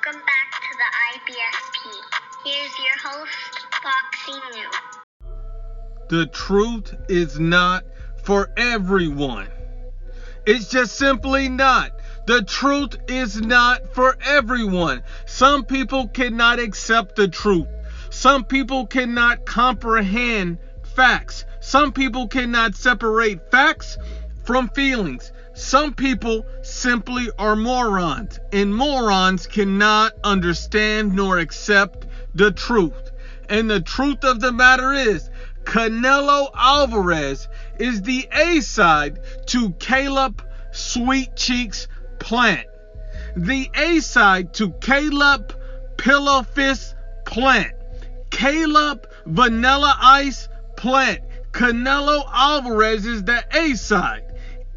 Welcome back to the IBFP. Here's your host, Boxing New. The truth is not for everyone. It's just simply not. The truth is not for everyone. Some people cannot accept the truth. Some people cannot comprehend facts. Some people cannot separate facts from feelings. Some people simply are morons, and morons cannot understand nor accept the truth. And the truth of the matter is, Canelo Alvarez is the A-side to Caleb Sweet Cheeks Plant. The A-side to Caleb Pillow Fist Plant. Caleb Vanilla Ice Plant. Canelo Alvarez is the A-side.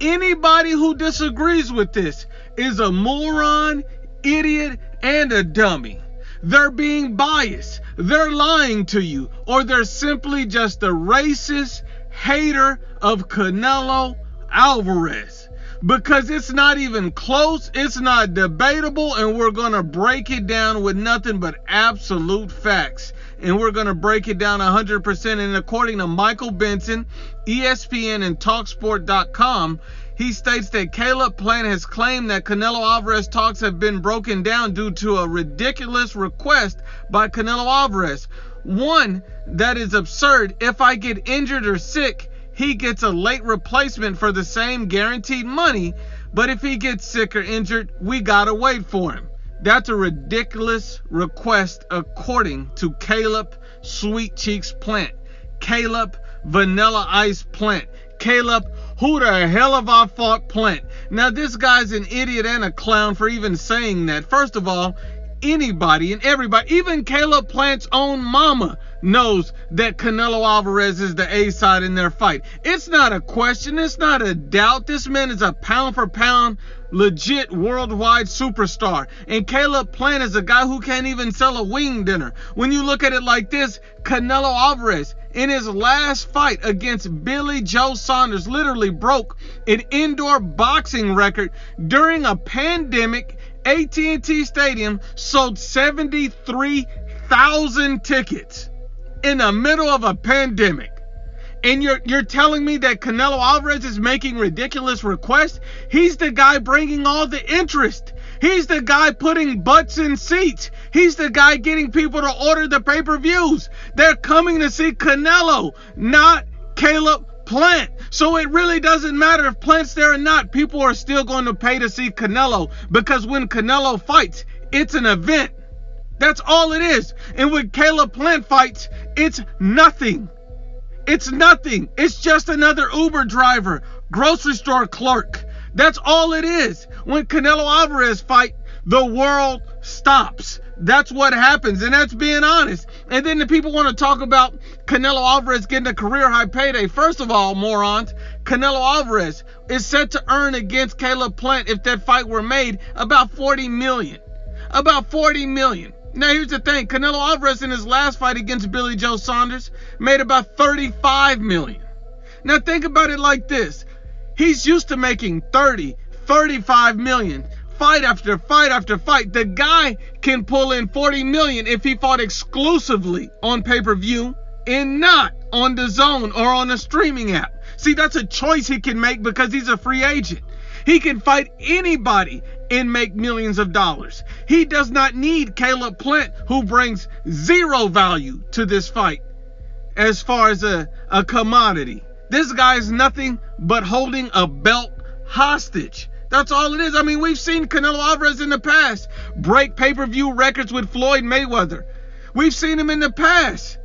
Anybody who disagrees with this is a moron, idiot, and a dummy. They're being biased, they're lying to you, or they're simply just a racist hater of Canelo Alvarez. Because it's not even close, it's not debatable, and we're going to break it down with nothing but absolute facts. And we're going to break it down 100%. And according to Michael Benson, ESPN, and TalkSport.com, he states that Caleb Plant has claimed that Canelo Alvarez talks have been broken down due to a ridiculous request by Canelo Alvarez. One that is absurd. If I get injured or sick, he gets a late replacement for the same guaranteed money. But if he gets sick or injured, we gotta wait for him. That's a ridiculous request according to Caleb Sweet Cheeks Plant. Caleb Vanilla Ice Plant. Caleb, who the hell have I fought Plant? Now this guy's an idiot and a clown for even saying that. First of all, anybody and everybody, even Caleb Plant's own mama knows that Canelo Alvarez is the A-side in their fight. It's not a question, it's not a doubt. This man is a pound for pound legit worldwide superstar. And Caleb Plant is a guy who can't even sell a wing dinner. When you look at it like this, Canelo Alvarez in his last fight against Billy Joe Saunders literally broke an indoor boxing record during a pandemic. AT&T Stadium sold 73,000 tickets in the middle of a pandemic. And you're telling me that Canelo Alvarez is making ridiculous requests? He's the guy bringing all the interest. He's the guy putting butts in seats. He's the guy getting people to order the pay-per-views. They're coming to see Canelo, not Caleb Plant. So it really doesn't matter if Plant's there or not. People are still going to pay to see Canelo, because when Canelo fights, it's an event. That's all it is. And when Caleb Plant fights, it's nothing. It's nothing. It's just another Uber driver, grocery store clerk. That's all it is. When Canelo Alvarez fight, the world stops. That's what happens, and that's being honest. And then the people want to talk about Canelo Alvarez getting a career high payday. First of all, morons, Canelo Alvarez is set to earn against Caleb Plant, if that fight were made, about $40 million. About $40 million. Now here's the thing, Canelo Alvarez in his last fight against Billy Joe Saunders made about $35 million. Now think about it like this. He's used to making $30, $35 million. Fight after fight after fight. The guy can pull in $40 million if he fought exclusively on pay-per-view and not on the zone or on a streaming app. See, that's a choice he can make because he's a free agent. He can fight anybody and make millions of dollars. He does not need Caleb Plant, who brings zero value to this fight as far as a commodity. This guy is nothing but holding a belt hostage. That's all it is. I mean, we've seen Canelo Alvarez in the past break pay-per-view records with Floyd Mayweather. We've seen him in the past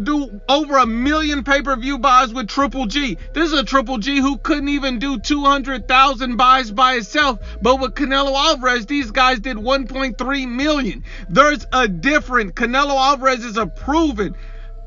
do over 1 million pay-per-view buys with Triple G. This is a Triple G who couldn't even do 200,000 buys by himself. But with Canelo Alvarez, these guys did 1.3 million. There's a difference. Canelo Alvarez is a proven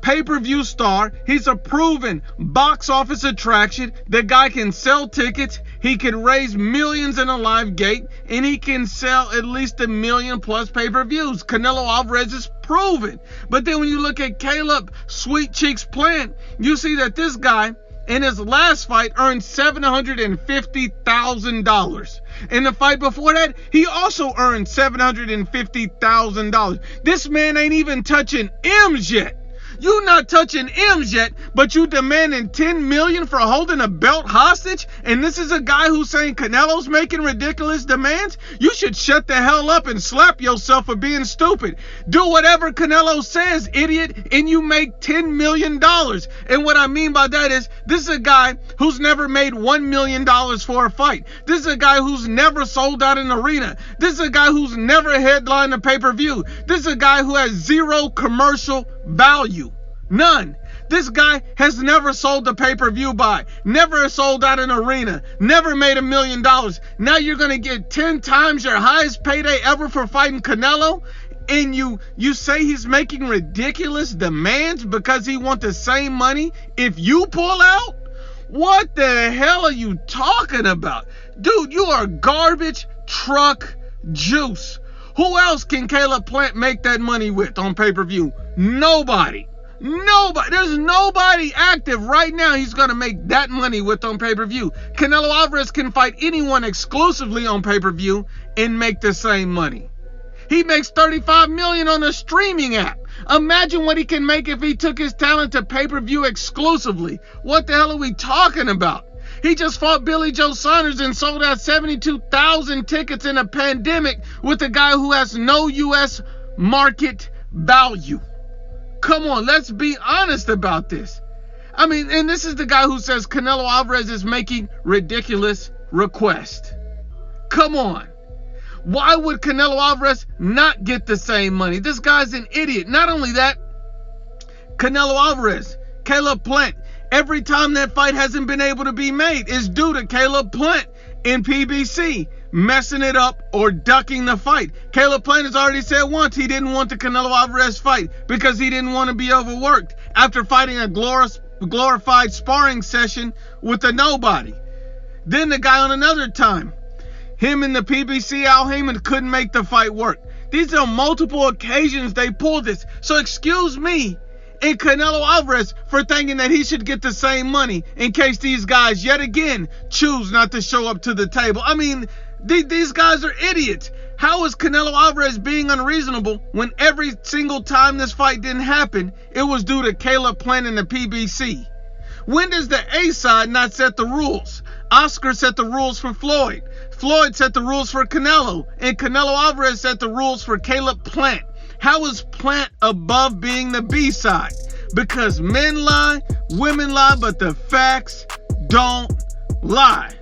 pay-per-view star. He's a proven box office attraction. The guy can sell tickets. He can raise millions in a live gate, and he can sell at least 1 million plus pay-per-views. Canelo Alvarez is proven. But then when you look at Caleb Sweet Cheeks Plant, you see that this guy in his last fight earned $750,000. In the fight before that, he also earned $750,000. This man ain't even touching M's yet. You not touching M's yet, but you demanding $10 million for holding a belt hostage? And this is a guy who's saying Canelo's making ridiculous demands? You should shut the hell up and slap yourself for being stupid. Do whatever Canelo says, idiot, and you make $10 million. And what I mean by that is, this is a guy who's never made $1 million for a fight. This is a guy who's never sold out an arena. This is a guy who's never headlined a pay-per-view. This is a guy who has zero commercial value. None. This guy has never sold a pay-per-view buy, never sold out an arena, never made $1 million. Now you're going to get 10 times your highest payday ever for fighting Canelo? And you say he's making ridiculous demands because he wants the same money if you pull out? What the hell are you talking about? Dude, you are garbage truck juice. Who else can Caleb Plant make that money with on pay-per-view? Nobody. There's nobody active right now he's going to make that money with on pay-per-view. Canelo Alvarez can fight anyone exclusively on pay-per-view and make the same money. He makes $35 million on a streaming app. Imagine what he can make if he took his talent to pay-per-view exclusively. What the hell are we talking about? He just fought Billy Joe Saunders and sold out 72,000 tickets in a pandemic with a guy who has no U.S. market value. Come on, let's be honest about this. I mean, and this is the guy who says Canelo Alvarez is making ridiculous requests. Come on. Why would Canelo Alvarez not get the same money? This guy's an idiot. Not only that, Canelo Alvarez, Caleb Plant, every time that fight hasn't been able to be made is due to Caleb Plant in PBC messing it up or ducking the fight. Caleb Plant has already said once he didn't want the Canelo Alvarez fight because he didn't want to be overworked after fighting a glorified sparring session with a nobody. Then the guy on another time, him and the PBC Al Heyman couldn't make the fight work. These are multiple occasions they pulled this. So excuse me and Canelo Alvarez for thinking that he should get the same money in case these guys yet again choose not to show up to the table. I mean, these guys are idiots. How is Canelo Alvarez being unreasonable when every single time this fight didn't happen, it was due to Caleb Plant and the PBC? When does the A side not set the rules? Oscar set the rules for Floyd. Floyd set the rules for Canelo. And Canelo Alvarez set the rules for Caleb Plant. How is Plant above being the B side? Because men lie, women lie, but the facts don't lie.